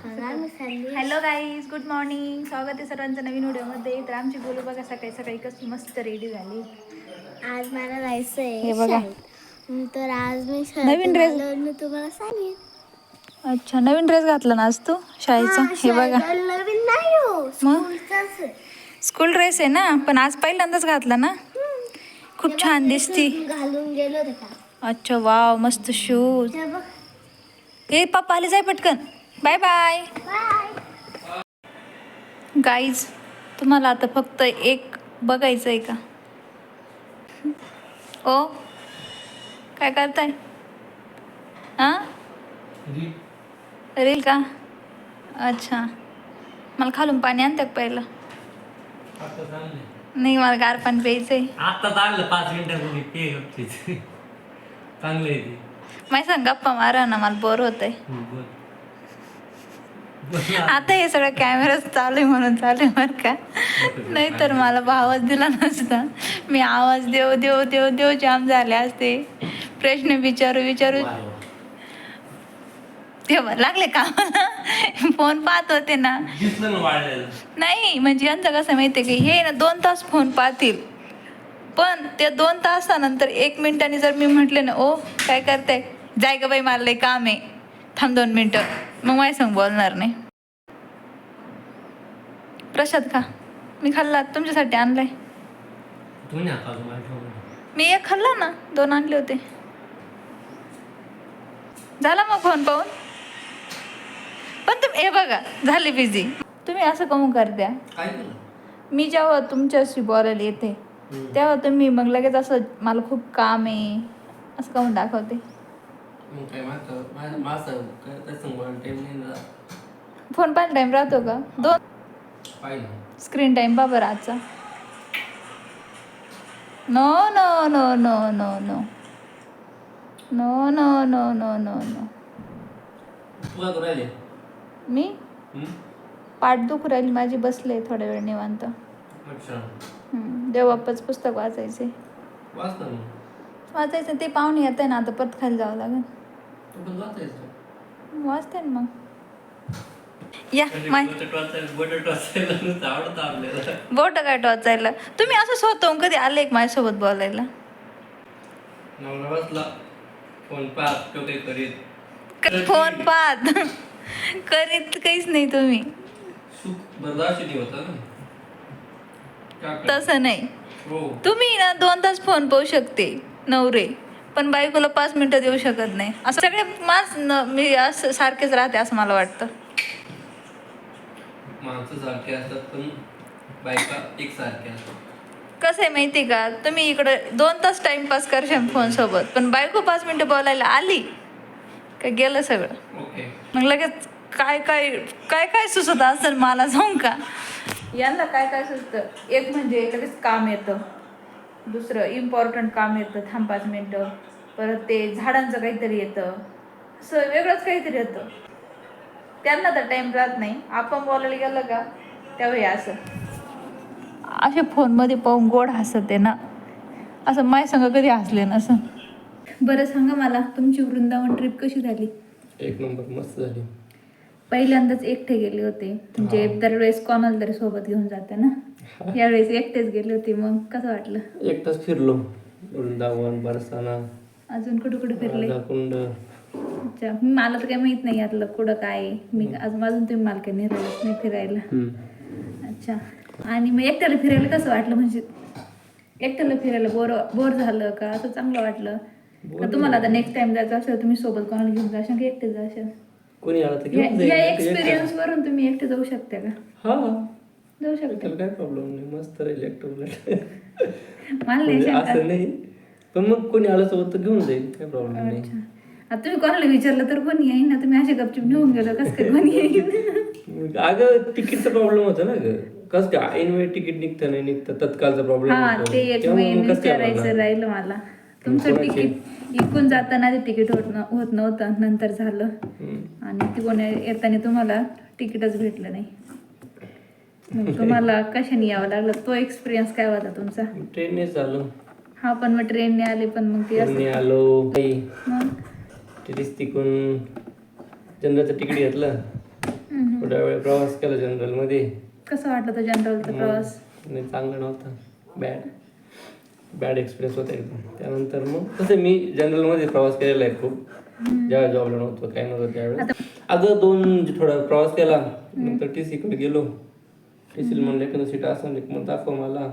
Hello guys, good morning. स्वागत आहे सर्वांचं नवीन व्हिडिओमध्ये. तर आमची बोलू बघा सकाळी सकाळी कशी मस्त रेडी झाली. आज मला जायचं आहे हे बघा तर आज मी नवीन ड्रेस. मी तुम्हाला सांगेन. अच्छा, नवीन ड्रेस घातला ना आज तू शाळेचा? हे बघा नवीन नाही हो, स्कूलचाच आहे. स्कूल ड्रेस आहे ना, पण आज पहिल्यांदाच घातला ना. खूप छान दिसती. घालून गेलो होता. अच्छा, वाव, मस्त शूज. ए पप्पा आले, जाय पटकन. Bye bye. गाईज, तुम्हाला आता फक्त एक बघायचं आहे का? ओ, काय करताय? हां, रील का? अच्छा, मला खालून पाणी आणतं का पहिलं? नाही, मला गार पाणी प्यायचंय. आता चाललं 5 मिनिटापूर्वी चांगलं आहे ते. माहिती सांग, गप्पा मारा ना, मला बोर होत आहे. आता हे सगळं कॅमेरा चालू आहे म्हणून चालू आहे बरं का, नाही तर मला आवाज दिला नसता. मी आवाज देव देव देव देव जाम झाले असते. प्रश्न विचारू विचारू तेव्हा लागले का मला. फोन पाहत होते ना. नाही म्हणजे यांचं कसं माहिती आहे की हे ना 2 तास फोन पाहतील, पण त्या 2 तासानंतर 1 मिनिटाने जर मी म्हटले ना, ओ काय करताय, जाय ग बाई मला लय काम आहे, थांब 2 मिनटं, मग माझ्या संग बोलणार नाही. प्रसाद खा, मी खाल्ला, तुमच्यासाठी आणलाय. मी 1 खाल्ला ना, 2 आणले होते. झाला मग फोन पाहून. पण तुम्ही हे बघा झाले बिझी. तुम्ही असं कमून करत्या? मी जेव्हा तुमच्याशी बोलायला येते तेव्हा तुम्ही मग लगेच असं मला खूप काम आहे असं कमून दाखवते. फोन पाहायला टाइम राहतो का? 2 स्क्रीन टाइम पहा बरं आजचा. No no no no no no no no no no no no. मी पाठ दुखू राहिली माझी, बसले थोड्या वेळ निवांत. देवबाप्पाचं पुस्तक वाचायचे. वाचायचं ते पाहुणे येत आहे ना, आता परत खाली जावं लागेल. वाचते ना मग. या बोट काय टोचायला? तुम्ही असं स्वतःहून कधी आले एक माझ्यासोबत बोलायला? फोन पाहत करीत काहीच नाही तुम्ही. तसं नाही. तुम्ही ना 2 तास फोन पाहू शकते नवरे, पण बायकोला 5 मिनिटं देऊ शकत नाही. असं सगळे मी असं सारखेच राहते असं मला वाटतं. कसं आहे माहिती का, तुम्ही इकडं 2 तास टाइमपास करशाल फोन सोबत, पण बायको 5 मिनिटं बोलायला आली का गेलं सगळं. मग लगेच काय काय काय काय सुचत असेल मला सांग का. यांना काय काय सुचतं, एक म्हणजे लगेच काम येतं, दुसरं इम्पॉर्टंट काम येतं, थांब 5 मिनिटं, परत ते झाडांचं काहीतरी येतं, असं वेगळंच काहीतरी येतं. त्यांना तर टाइम राहत नाही. आपण बोलायला गेलं का तेव्हा असं असे फोनमध्ये पाहून गोड हसते ना, असं माय संग कधी हसले ना असं. बरं सांगा मला, तुमची वृंदावन ट्रिप कशी झाली? 1 नंबर, मस्त झाली. पहिल्यांदाच एकटे गेले होते, म्हणजे दरवेळेस कोणाला तरी सोबत घेऊन जाते ना, यावेळेस एकटेच गेले होते. मग कसं वाटलं? एकटाच फिरलो. वृंदावन, बरसाना, अजून कुठे कुठे फिरले? कुंड. अच्छा, मला तर काही माहित नाही यातलं कुठं काय आहे. मी अजून तुम्ही मला काही नेहरलंच नाही फिरायला. अच्छा, आणि मग एकट्याला फिरायला कसं वाटलं? म्हणजे एकट्याला फिरायला बोर झालं का असं चांगलं वाटलं का? तुम्हाला आता नेक्स्ट टाइम जायचं असेल तुम्ही सोबत कोणाला घेऊन जाशाल की एकटे जाशाल? कोणी आला तर या एक्सपिरियन्स वरून तुम्ही एकटे जाऊ शकता का? हा, जाऊ शकता. काय प्रॉब्लेम नाही, मस्त राहील एकटं. मला असं नाही, पण मग कोणी आलं सोबत तर घेऊन जाईल, काय प्रॉब्लेम नाही. अच्छा, आता तुम्ही कोणाला विचारलं तर कोणी येईन ना, तुम्ही असे गपचूप घेऊन गेलं कसं काय कोणी येईन? अगं तिकीटचा प्रॉब्लेम होता ना ग, कसं काय ऐन वेळ तिकीट निघतं नाही निघतं, तत्कालचा प्रॉब्लेम. हा, ते एक मेन विचारायचं राहिलं मला. तुमचं तिकीट इकून जाताना ते तिकीट होत नव्हतं, नंतर झालं, आणि तिकडून येताना तुम्हाला तिकीटच भेटलं नाही. मग तुम्हाला कशाने यावं लागलं? तो एक्सपिरियन्स काय होता तुमचा? ट्रेनने झालं. हा, पण मग ट्रेनने आले, पण मग ते ट्रेनने आलो, मग तिथेच तिकडून जनरलचं तिकीट घेतलं, थोड्या वेळ प्रवास केला जनरलमध्ये. कसं वाटलं तो जनरलचा प्रवास? नाही, चांगला नव्हता, बॅड एक्सपिरियन्स होता एकदम. त्यानंतर मग तसं मी जनरलमध्ये प्रवास केलेला आहे खूप, जेव्हा जॉबला नव्हतं काय नव्हतं त्यावेळेस. अगं थोडा प्रवास केला, नंतर TC कडे गेलो. TC म्हणलं एखादं सीट असं मग दाखव मला.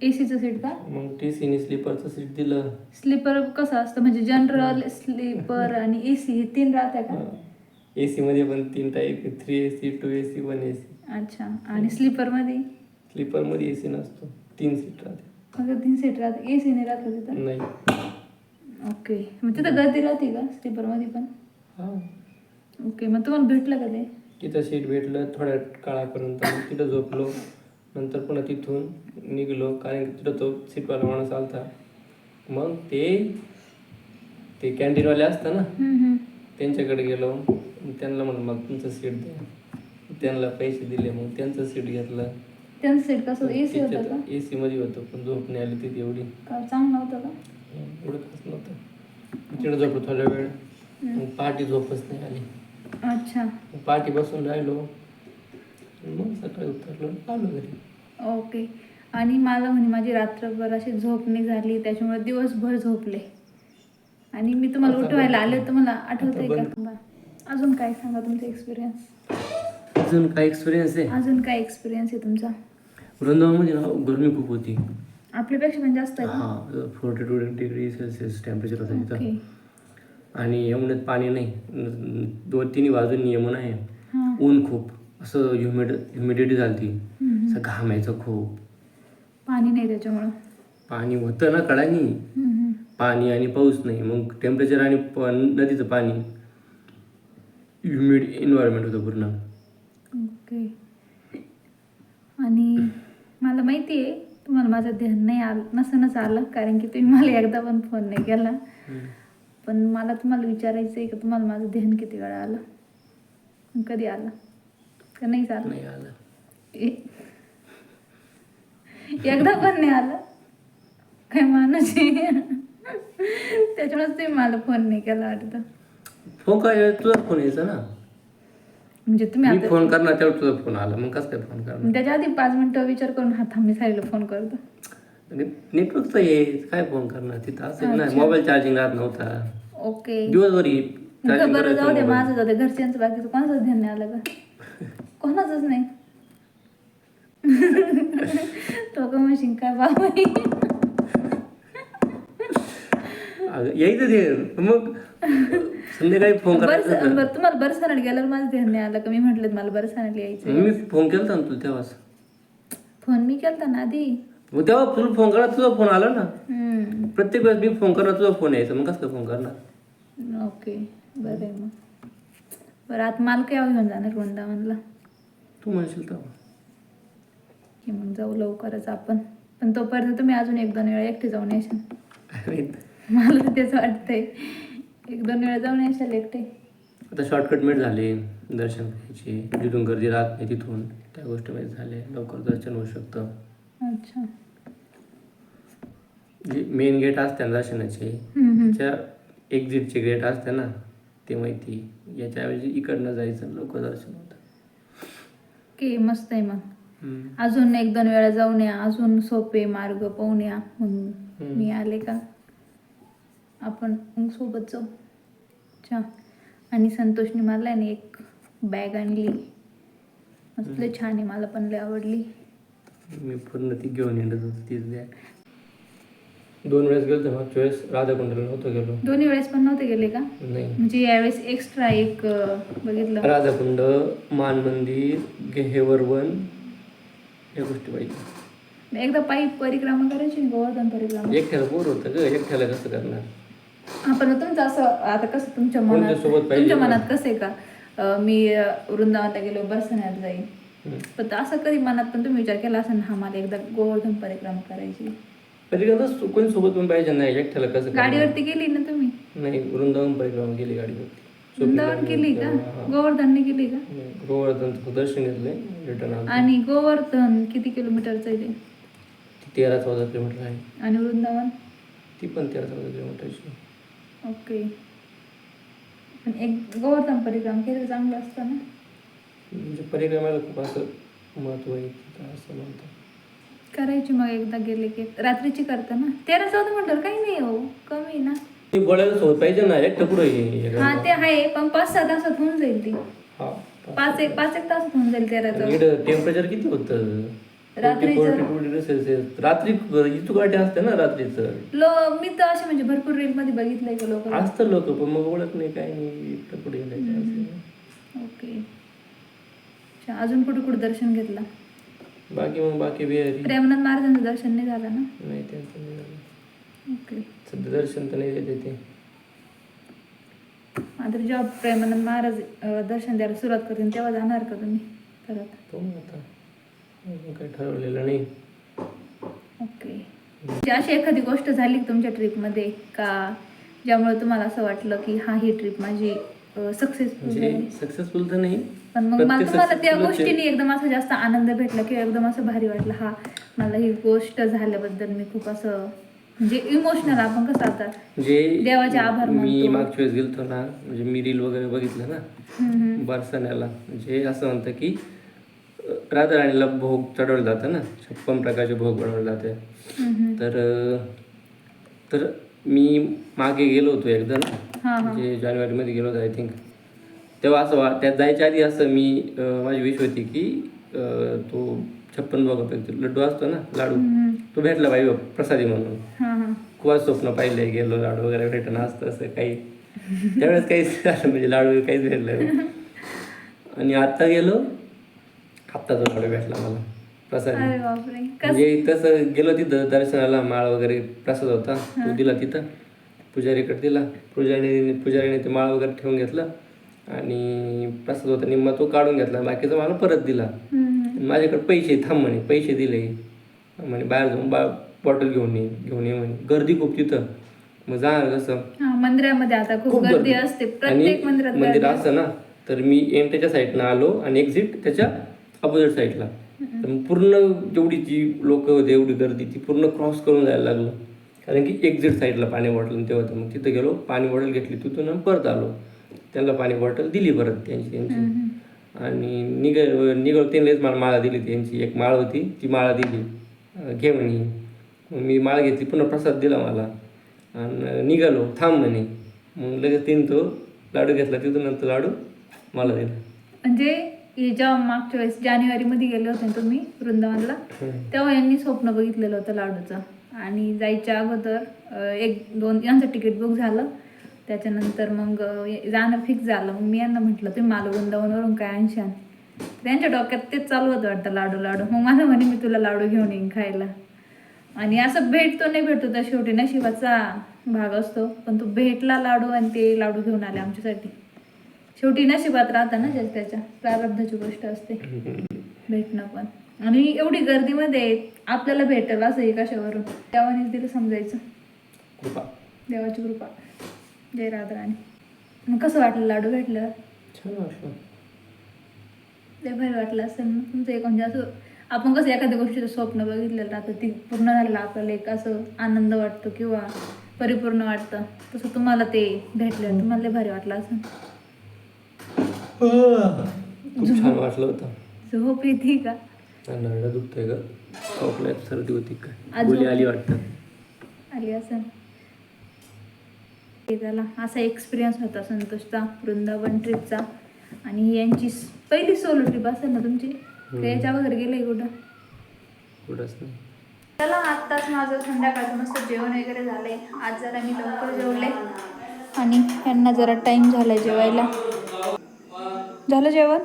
एसीचं सीट का? मग TC स्लीपरचं सीट दिलं. स्लीपर कसं असतं म्हणजे जनरल, स्लीपर आणि AC हे 3 राहत्या का? AC मध्ये पण 3 टाईप, 3AC, 2AC, 1AC. अच्छा. आणि स्लीपर मध्ये? स्लीपर मध्ये AC नसतो, 3 सीट राहते. फक्त 3 सीट राहते, AC नाही राहत का तिथं? नाही. ओके. मग तिथं गर्दी राहते का स्लीपर मध्ये पण? हा. ओके. मग तुम्हाला भेटलं का ते? तिथं सीट भेटलं थोड्या काळापर्यंत. मग तिथं झोपलो. नंतर पुन्हा तिथून निघलो, कारण की तिथं तो सीटवाला माणूस आलता. मग ते कॅन्टीनवाले असतात ना, त्यांच्याकडे गेलो. त्यांना म्हणलं मग तुमचं सीट द्या. त्यांना पैसे दिले, मग त्यांचं सीट घेतलं. त्यांचं सीट कसं AC होतं का? AC मध्ये होतं, पण झोप नाही आली तिथे एवढी. का चांगलं होतं का? एवढं खास नव्हतं. तिकडे झोपलो थोड्या वेळ, मग पहाटे झोपच नाही आली. अच्छा. मग पहाटे बसून राहिलो, मग सकाळी उतरलो, आलो घरी. ओके. आणि मला म्हणे माझी रात्रभर अशी झोप नाही झाली, त्याच्यामुळे दिवसभर झोपले. आणि मी तुम्हाला उठवायला आले, तुम्हाला आठवतंय का? अजून काय सांगा तुमचा एक्सपिरियन्स? अजून काय एक्सपिरियन्स आहे? अजून काय एक्सपिरियन्स आहे तुमचा? वृंदावनमध्ये ना गरमी खूप होती. आपल्यापेक्षा पण जास्त आहे का? हां, 42 डिग्री सेल्सिअस टेम्परेचर होतं ओके. तिथं. आणि यमुनेत पाणी नाही, 2-3 बाजूंनी यमुना आहे. ऊन खूप, असं ह्युमिडिटी झाली, असं घामायचं खूप. पाणी नाही त्याच्यामुळं? पाणी होतं ना कडानी, पाणी आणि पाऊस नाही. मग टेम्परेचर आणि नदीचं पाणी, ह्युमिड एन्व्हायरमेंट होतं पूर्ण. ओके. आणि मला माहिती आहे तुम्हाला माझं ध्यान नाही नसनच आलं, कारण की तुम्ही मला एकदा पण फोन नाही केला. पण मला तुम्हाला विचारायचं आहे की तुम्हाला माझं ध्यान किती वेळा आलं, कधी आलं का? नाही झालं? नाही आलं. एकदा पण नाही आलं काय माणूस आहे? त्याच्यामुळेच तुम्ही मला फोन नाही केला वाटतं. फोन काय, तुझा फोन यायचा ना, म्हणजे तुम्ही मी आता फोन करणार त्यावर तुझा फोन आला, मग कसं काय फोन करणार? त्याच्या आधी 5 मिनिटं विचार करून थांब मी साईडला फोन करतो. नेटवर्कचं ये, काय फोन करणार तिथं असेल ना, मोबाईल चार्जिंग राहत नव्हता. ओके. दिवसभर बरं जाऊ दे, माझं जाऊ दे, घरच्यांचं बाकीचं कोणाचंच ध्यान नाही आलं का? कोणाचंच नाही. तो का मशीन काय बाबा यायचं ते, मग संध्याकाळी फोन करायचं. बरं तुम्हाला बरसाण्यात गेल्यावर माझं ध्यान नाही आलं का? मी म्हटलं मला बरसाण्यात यायचं. मी फोन केला ना तुला तेव्हाच. फोन मी केलता ना आधी. मग तेव्हा तुला फोन करा, तुझा फोन आला ना. प्रत्येक वेळेस मी फोन करणार, तुझा फोन यायचा, मग कसं काय फोन करणार? ओके. बरं आहे मग. बरं आता मला केव्हा घेऊन जाणार वृंदावनला? तू म्हणशील तेव्हा. की मग जाऊ लवकरच आपण. पण तोपर्यंत तुम्ही अजून 1-2 वेळा एकटे जाऊन येशाल. मला तर तेच वाटतंय, 1-2 वेळा जाऊन येशाल एकटे. आता शॉर्टकट मेट झाले दर्शन करायचे, जिथून गर्दी राहत नाही तिथून, त्या गोष्टी माहीत झाले, लवकर दर्शन होऊ शकतं. अच्छा. जे मेन गेट असते ना दर्शनाचे, त्याच्या एक्झिटचे गेट असते ना, ते माहिती. याच्याऐवजी इकडनं जायचं, लवकर दर्शन होतं. ओके. मस्त आहे मग. अजून 1-2 वेळा जाऊन या, अजून सोपे मार्ग पाहून या. म्हणून मी आले का आपण मग सोबत जाऊ. अच्छा. आणि संतोषने मला आहे एक बॅग आणली, मस्त छान आहे, मला पण लय आवडली. मी पूर्ण ती घेऊन येणार होतो, तीच बॅग. 2 वेळेस गेलो तर मागच्या वेळेस राधाकुंडाला नव्हतं गेलो. दोन्ही वेळेस पण नव्हते गेले का? नाही. म्हणजे यावेळेस एक्स्ट्रा एक बघितलं. राधाकुंड, मान मंदिर, गेहेवरवन, या गोष्टी पाहिजे. एकदा पायी परिक्रमा करायची, गोवर्धन परिक्रमा. एकट्याला बोर होतं ग, एकट्याला कसं करणार? आपण तुमचं असं आता कसं तुमच्या मनात कसं आहे का, मी वृंदावनला गेलो बरसाण्यात जाईल, पण असं कधी मनात पण तुम्ही विचार केला असं ना, मला एकदा गोवर्धन परिक्रमा करायची? परिक्रमा कोणी सोबत पण पाहिजे नाही, एकट्याला कसं? गाडीवरती गेली ना तुम्ही? नाही, वृंदावन परिक्रमा गेली गाडीवरती. वृंदावन केली का? गोवर्धनने केली का? गोवर्धनचं दर्शन घेतलंय, रिटर्न. आणि गोवर्धन किती किलोमीटरचं आहे ते? 13-14 किलोमीटर आहे. आणि वृंदावन? ती पण 13-14 किलोमीटरची. ओके. पण एक गोवर्धन परिक्रमा केलं चांगलं असतं ना? म्हणजे परिक्रमाला खूप असं महत्व आहे असं म्हणतात. करायची मग एकदा गेले की रात्रीची करता ना 13-14 म्हटलं काही नाही हो कमी ना. ती गोळ्याला सोबत पाहिजे ना एकटं पुढं ये. हा ते आहे पण 5-6 तासात होऊन जाईल ती. हा 5-1 तासात होऊन जाईल 13-14. इकडं टेम्परेचर किती होतं? रात्रीचं 40 डिग्री सेल्सिअस. रात्री इथं गाठी असते ना रात्रीचं. मी तर असे म्हणजे भरपूर रील मध्ये बघितलंय का लोक. असतं लोक पण मग ओळख नाही काय नाही एकटं पुढे गेलं. ओके. अजून कुठे कुठे दर्शन घेतलं? बाकी बिहारी प्रेमानंद महाराजांचं दर्शन नाही झालं ना? नाही त्यांचं नाही झालं. ओके. सध्या दर्शन तर नाही देते ते. आता जेव्हा प्रेमानंद महाराज दर्शन द्यायला सुरुवात करतील तेव्हा जाणार का तुम्ही परत? तो आता अजून काही ठरवलेलं नाही. ओके. अशी एखादी गोष्ट झाली का तुमच्या ट्रिपमध्ये का ज्यामुळे तुम्हाला असं वाटलं की हा ही ट्रिप माझी सक्सेसफुल म्हणजे झाली? सक्सेसफुल तर नाही पण मग मला प्रत्येक तुम्हाला त्या successful गोष्टीने एकदम असं जास्त आनंद भेटला किंवा एकदम असं भारी वाटलं हा मला ही गोष्ट झाल्याबद्दल मी खूप असं म्हणजे इमोशनल आपण कसं आता म्हणजे देवाचे आभार मी मानतो. मागच्या वेळेस गेलतो ना म्हणजे मी रील वगैरे बघितलं ना बारसाण्याला म्हणजे असं म्हणतं की राधाराणीला भोग चढवलं जातं ना 56 प्रकारचे भोग बनवले जाते. तर मी मागे गेलो होतो एकदा म्हणजे जानेवारीमध्ये गेलो होतो आय थिंक. तेव्हा असं त्यात जायच्या आधी असं मी माझी विश होती की तो 56 भोगापैकी लड्डू असतो ना लाडू तो भेटला पाहिजे प्रसादी म्हणून. खूप स्वप्न पाहिले गेलो लाडू वगैरे भेटणं असतं असं काही त्यावेळेस काहीच झालं म्हणजे लाडू काहीच भेटलं आणि आता गेलो आत्ता तो लाडू भेटला मला प्रसादी. अरे बापरे. म्हणजे तसं गेलो तिथं दर्शनाला माळ वगैरे प्रसाद होता तो दिला तिथं पुजारीकडे दिला. पुजारीने ते माळ वगैरे ठेवून घेतलं आणि प्रसाद होता निम्मा तो काढून घेतला बाकीचा मला परत दिला. माझ्याकडे पैसे थांब म्हणे पैसे दिले म्हणे बाहेर जाऊन बॉटल घेऊन ये म्हणे. गर्दी खूप तिथं मग जाणार कसं मंदिरामध्ये आता खूप गर्दी असते प्रत्येक मंदिरात मंदिर असतं ना तर मी एंट्रीच्या साईडनं आलो आणि एक्झिट त्याच्या अपोजिट साईडला. तर मग पूर्ण जेवढी जी लोक होते एवढी गर्दी ती पूर्ण क्रॉस करून जायला लागलं कारण की एक्झिट साईडला पाणी बॉटल ते होतं. मग तिथं गेलो पाणी बॉटल घेतली तिथून परत आलो त्यांना पाणी बॉटल दिली परत त्यांची आणि निघलो त्यांनीच मला माळा दिली त्यांची एक माळ होती ती माळा दिली घे म्हणे. मग मी माळ घेतली पुन्हा प्रसाद दिला मला आणि निघालो थांब म्हणे. मग लगेच तिने तो लाडू घेतला तिथून नंतर लाडू मला दिला. म्हणजे जेव्हा मागच्या वेळेस जानेवारीमध्ये गेले होते तुम्ही वृंदावनला तेव्हा यांनी स्वप्न बघितलेलं होतं लाडूचं आणि जायच्या अगोदर 1-2 यांचं तिकीट बुक झालं. त्याच्यानंतर मग जाणं फिक्स झालं. मग मी यांना म्हटलं तुम्ही मला वृंदावनवरून काय आणशान. त्यांच्या डोक्यात तेच चालू होतं वाटतं लाडू मग मला म्हणे मी तुला लाडू घेऊन येईन खायला. आणि असं भेटतो नाही भेटतो तर शेवटी नशिबाचा भाग असतो पण तो भेटला लाडू आणि ते लाडू घेऊन आले आमच्यासाठी. शेवटी नशिबात राहतं ना त्याच्या प्रारब्धाची गोष्ट असते भेटणं पण. आणि एवढी गर्दीमध्ये आपल्याला भेटेल असं कशावरून देवानेच दिलं समजायचं. कृपा देवाची कृपा. जय राधाराणी. मग कसं वाटलं लाडू भेटलं? छान वाटलं. ते भारी वाटलं असेल ना तुमचं एक म्हणजे असं आपण कसं एखाद्या गोष्टीचं स्वप्न बघितलेलं राहतं ती पूर्ण झालेलं आपल्याला एक असं आनंद वाटतो किंवा परिपूर्ण वाटतं तसं तुम्हाला ते भेटलं तुम्हाला लय भारी वाटलं असं. खूप छान वाटलं होतं. झोप येते का? नरडा दुखतंय ग खोकला सर्दी होती काय गोळी आली वाटतं आली असं. झाला असा एक्सपिरियन्स होता संतोषचा वृंदावन ट्रिपचा. आणि यांची पहिली सोलो ट्रिप असेल ना तुमची याच्या वगैरे गेले कुठंच नाही. चला आत्ताच माझं संध्याकाळचं मस्त जेवण वगैरे झालंय. आज जरा मी लवकर जेवले आणि यांना जरा टाइम झालाय जेवायला. झालं जेवण?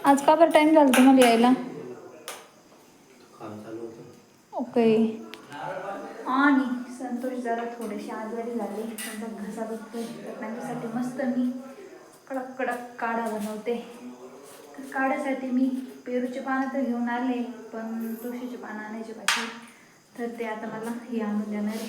आज का बरं टाइम झाला तुम्हाला यायला? ओके. आणि संतोष जरा थोडेसे आजारी झाले त्यांचा घसा दुखतोय तर त्यांच्यासाठी मस्त मी कडक कडक काढा बनवते. तर काढ्यासाठी मी पेरूचे पानं तर घेऊन आले पण तुळशीचे पानं आणायचे बाकी तर ते आता मला हे आणून देणार आहे.